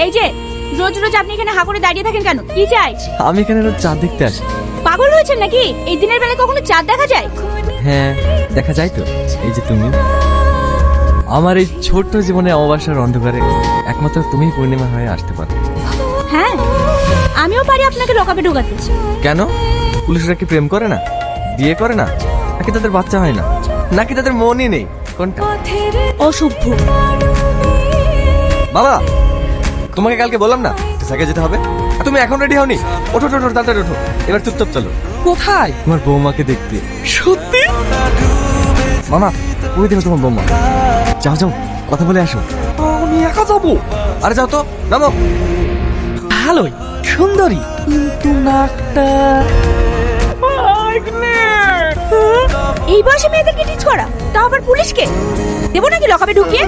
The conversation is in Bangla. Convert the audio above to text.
এই যে রোজ রোজ আপনি এখানে হা করে দাঁড়িয়ে থাকেন কেন? কি চাই? আমি এখানে রোজ চাঁদ দেখতে আসি। পাগল হয়েছেন নাকি? এই দিনের বেলায় কখনো চাঁদ দেখা যায়? হ্যাঁ দেখা যায় তো। এই যে তুমি, আমার এই ছোট্ট জীবনে অমাবস্যার অন্ধকারে একমাত্র তুমিই পূর্ণিমা হয়ে আসতে পারো। হ্যাঁ, আমিও পারি আপনাকে লকাপে ঢোকাতে। কেন? পুলিশরা কি প্রেম করে না, বিয়ে করে না, নাকি তাদের বাচ্চা হয় না, নাকি তাদের মনই নেই? কোনটা? অসভ্য। বাবা, তোমাকে কালকে বললাম না সাইকেল যেতে হবে, আর তুমি এখন রেডি হওনি? ওঠো ওঠো তাড়াতাড়ি ওঠো, এবার চুপচাপ চলো। কোথায়? তোমার বৌমাকে দেখতে। সত্যি? মামা, ওই দেখো তোমার বৌমা। যাও যাও, কথা বলে আসো। আমি একা যাবো? আরে যাও তো, নামো। ভালোই সুন্দরী, কিন্তু নাকটা এই বয়সে মেয়েদেরকে টিচ করা, তাও আবার পুলিশকে? দেবো নাকি লকাপে ঢুকিয়ে?